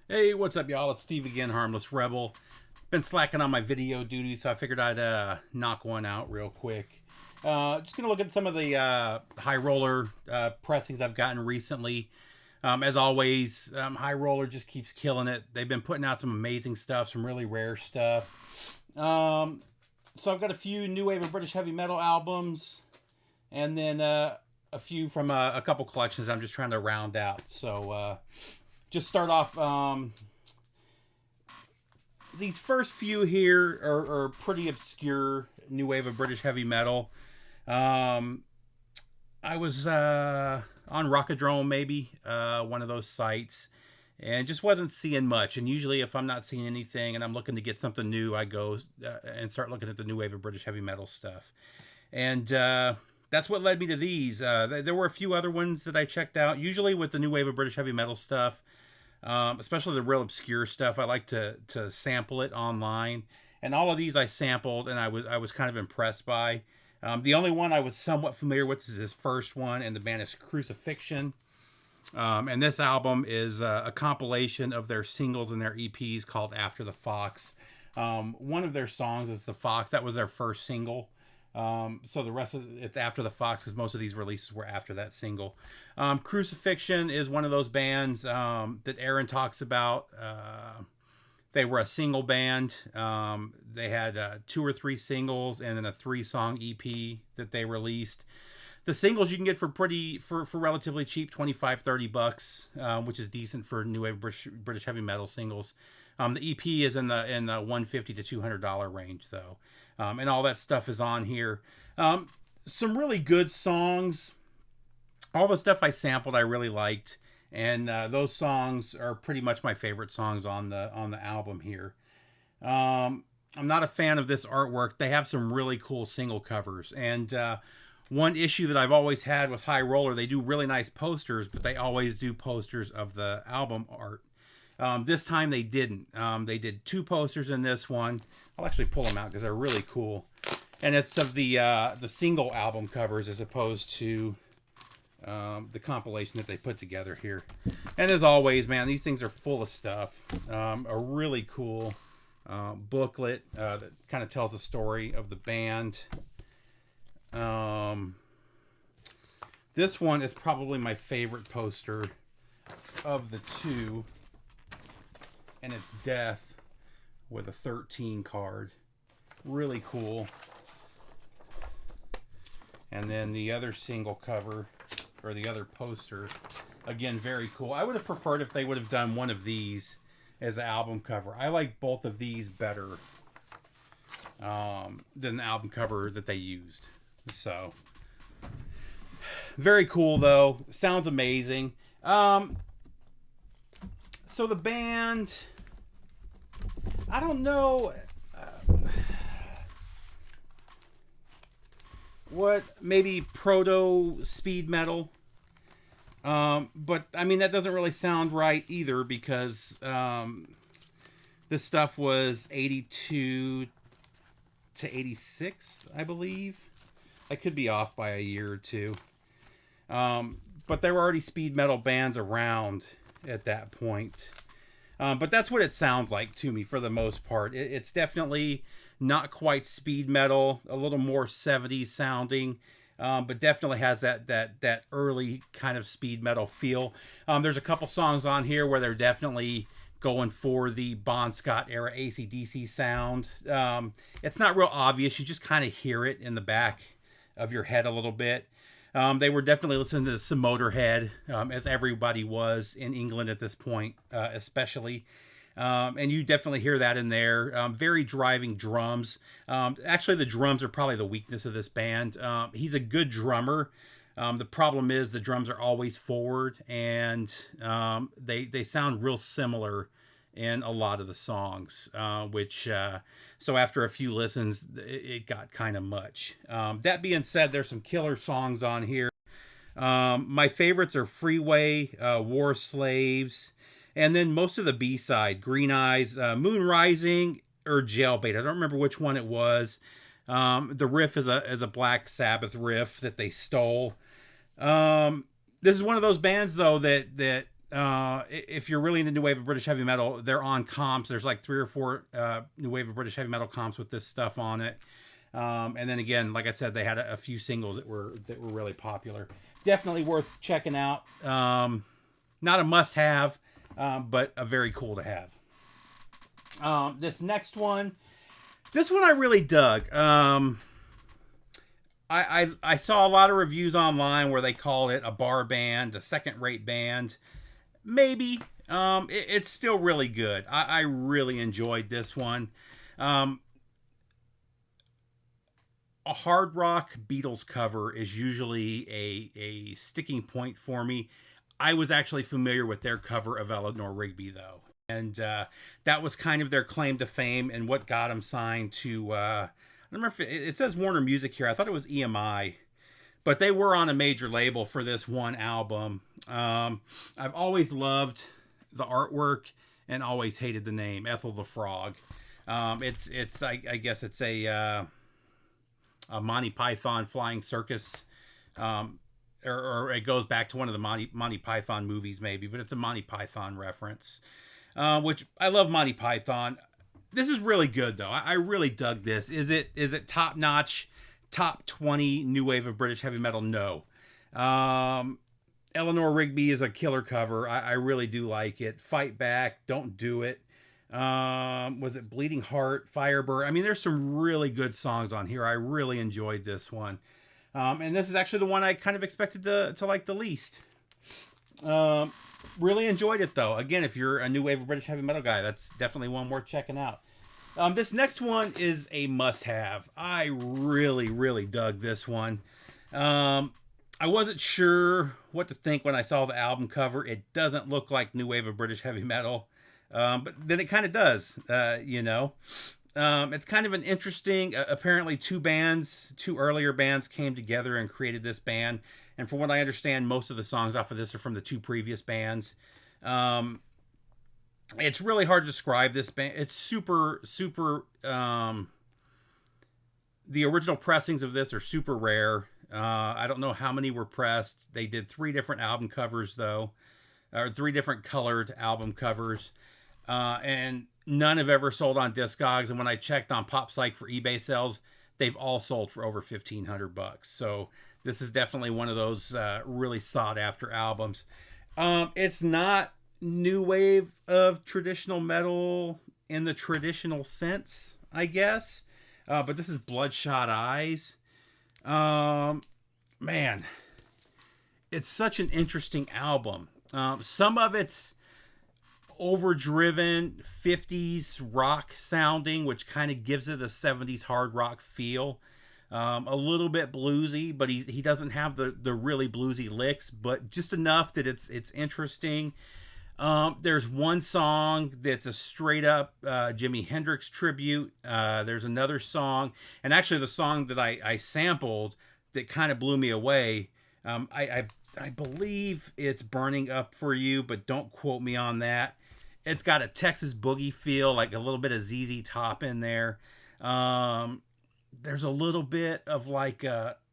Hey, what's up, y'all? It's Steve again, Harmless Rebel. Been slacking on my video duty, so I figured I'd knock one out real quick. Just gonna look at some of the high roller pressings I've gotten recently. As always, high roller just keeps killing it. They've been putting out some amazing stuff, some really rare stuff. So I've got a few new wave of British heavy metal albums, and then a few from a couple collections I'm just trying to round out. So just start off. These first few here are pretty obscure new wave of British heavy metal. Um, I was on Rockadrome, maybe one of those sites, and just wasn't seeing much. And usually, if I'm not seeing anything and I'm looking to get something new, I go and start looking at the new wave of British heavy metal stuff. And that's what led me to these. There were a few other ones that I checked out. Usually, with the new wave of British heavy metal stuff, especially the real obscure stuff, I like to sample it online. And all of these I sampled, and I was kind of impressed by. The only one I was somewhat familiar with is his first one, and the Bandits Crucifixion. And this album is a compilation of their singles and their EPs called After the Fox. One of their songs is The Fox. That was their first single. So the rest of it's After the Fox because most of these releases were after that single. Crucifixion is one of those bands that Aaron talks about. They were a single band. They had 2 or 3 singles and then a 3-song EP that they released. The singles you can get for relatively cheap, 25-30 bucks, which is decent for new wave British heavy metal singles. The EP is in the $150 to $200 range though. And all that stuff is on here. Some really good songs. All the stuff I sampled I really liked, and those songs are pretty much my favorite songs on the album here. I'm not a fan of this artwork. They have some really cool single covers, and one issue that I've always had with High Roller, they do really nice posters, but they always do posters of the album art. This time they didn't. They did 2 posters in this one. I'll actually pull them out because they're really cool. And it's of the single album covers as opposed to the compilation that they put together here. And as always, man, these things are full of stuff. A really cool booklet that kind of tells the story of the band. This one is probably my favorite poster of the 2. And it's Death with a 13 card. Really cool. And then the other single cover, or the other poster, again, very cool. I would have preferred if they would have done one of these as an album cover. I like both of these better than the album cover that they used. So, very cool though. Sounds amazing. So the band, I don't know what, maybe proto speed metal. But I mean, that doesn't really sound right either because this stuff was 82 to 86, I believe. I could be off by a year or two. But there were already speed metal bands around at that point. But that's what it sounds like to me for the most part. It's definitely not quite speed metal, a little more 70s sounding, but definitely has that early kind of speed metal feel. There's a couple songs on here where they're definitely going for the Bon Scott era AC/DC sound. It's not real obvious. You just kind of hear it in the back of your head a little bit. They were definitely listening to some Motorhead, as everybody was in England at this point, especially. And you definitely hear that in there. Very driving drums. Actually, the drums are probably the weakness of this band. He's a good drummer. The problem is the drums are always forward, and they sound real similar in a lot of the songs, which so after a few listens, it got kind of much. That being said, there's some killer songs on here. My favorites are Freeway, War Slaves, and then most of the B-side, Green Eyes, Moon Rising, or Jailbait. I don't remember which one it was. The riff is a Black Sabbath riff that they stole. This is one of those bands, though, that if you're really into new wave of British heavy metal, they're on comps. There's like 3 or 4 new wave of British heavy metal comps with this stuff on it. And then again, like I said, they had a few singles that were really popular. Definitely worth checking out. Not a must-have, but a very cool to have. This next one, I really dug. I saw a lot of reviews online where they call it a bar band, a second-rate band. Maybe. It's still really good. I really enjoyed this one. A hard rock Beatles cover is usually a sticking point for me. I was actually familiar with their cover of Eleanor Rigby, though. And that was kind of their claim to fame and what got them signed to... I don't remember if it says Warner Music here. I thought it was EMI. But they were on a major label for this one album. I've always loved the artwork and always hated the name, Ethel the Frog. I guess it's a Monty Python flying circus, or it goes back to one of the Monty Python movies maybe, but it's a Monty Python reference, which I love Monty Python. This is really good though. I really dug this. Is it top notch, top 20 new wave of British heavy metal? No. Eleanor Rigby is a killer cover. I really do like it. Fight Back, Don't Do It. Was it Bleeding Heart, Firebird? I mean, there's some really good songs on here. I really enjoyed this one. And this is actually the one I kind of expected to like the least. Really enjoyed it though. Again, if you're a new wave of British heavy metal guy, that's definitely one worth checking out. This next one is a must-have. I really, really dug this one. I wasn't sure what to think when I saw the album cover. It doesn't look like new wave of British heavy metal. But then it kind of does, It's kind of an interesting, apparently two earlier bands came together and created this band. And from what I understand, most of the songs off of this are from the 2 previous bands. It's really hard to describe this band. It's super, super, the original pressings of this are super rare. I don't know how many were pressed. They did 3 different album covers though, or 3 different colored album covers. And none have ever sold on Discogs. And when I checked on PopPsych for eBay sales, they've all sold for over $1,500. So this is definitely one of those really sought after albums. It's not new wave of traditional metal in the traditional sense, I guess. But this is Bloodshot Eyes. Man, it's such an interesting album. Some of it's overdriven 50s rock sounding, which kind of gives it a 70s hard rock feel. A little bit bluesy, but he doesn't have the really bluesy licks, but just enough that it's interesting. There's one song that's a straight up Jimi Hendrix tribute. There's another song, and actually the song that I sampled that kind of blew me away. I believe it's Burning Up For You, but don't quote me on that. It's got a Texas boogie feel, like a little bit of ZZ Top in there. There's a little bit of like,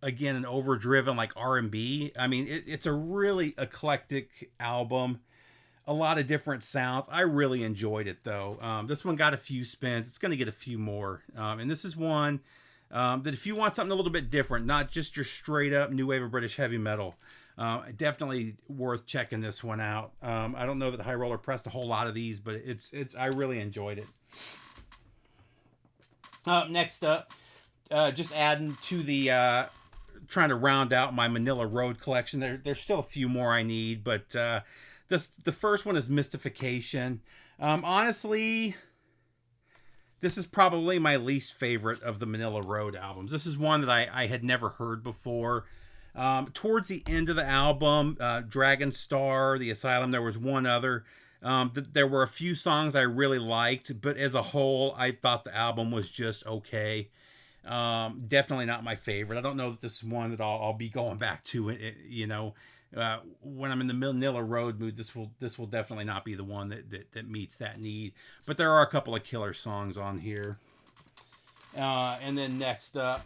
again, an overdriven like R&B. I mean, it's a really eclectic album. A lot of different sounds. I really enjoyed it though. This one got a few spins. It's going to get a few more. And this is one that if you want something a little bit different, not just your straight up new wave of British heavy metal, definitely worth checking this one out. I don't know that High Roller pressed a whole lot of these, but I really enjoyed it. Next up, just adding to the trying to round out my Manila Road collection. There's still a few more I need, but the first one is Mystification. Honestly, this is probably my least favorite of the Manila Road albums. This is one that I had never heard before. Towards the end of the album, Dragon Star, The Asylum, there was one other. There were a few songs I really liked, but as a whole, I thought the album was just okay. Definitely not my favorite. I don't know that this is one that I'll be going back to. When I'm in the Manila Road mood, this will definitely not be the one that meets that need. But there are a couple of killer songs on here. And then next up,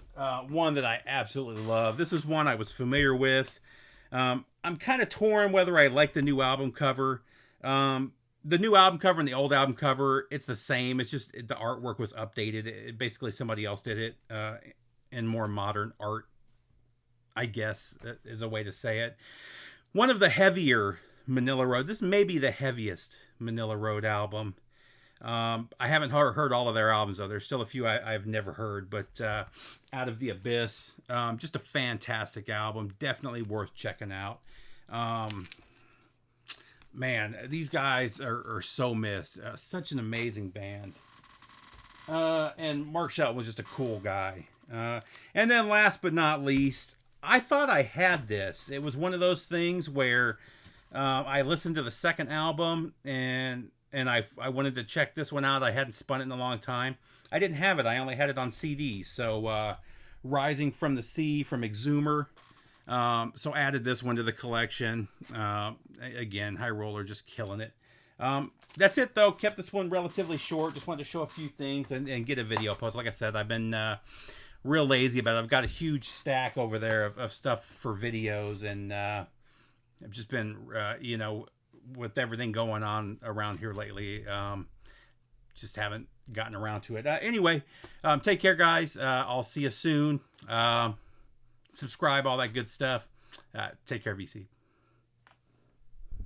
one that I absolutely love. This is one I was familiar with. I'm kind of torn whether I like the new album cover. The new album cover and the old album cover, it's the same. It's just the artwork was updated. Basically, somebody else did it in more modern art, I guess, is a way to say it. One of the heavier Manila Road. This may be the heaviest Manila Road album. I haven't heard all of their albums, though. There's still a few I've never heard, but Out of the Abyss, just a fantastic album. Definitely worth checking out. Man, these guys are so missed. Such an amazing band. And Mark Shelton was just a cool guy. And then last but not least, I thought I had this. It was one of those things where I listened to the second album and I wanted to check this one out. I hadn't spun it in a long time. I didn't have it. I only had it on CD. So Rising from the Sea from Exhumer. So added this one to the collection. Again, High Roller just killing it. That's it though. Kept this one relatively short. Just wanted to show a few things and get a video post. Like I said, I've been real lazy about it. I've got a huge stack over there of stuff for videos, and I've just been, with everything going on around here lately, just haven't gotten around to it. Anyway, take care, guys. I'll see you soon. Subscribe, all that good stuff. Take care, VC.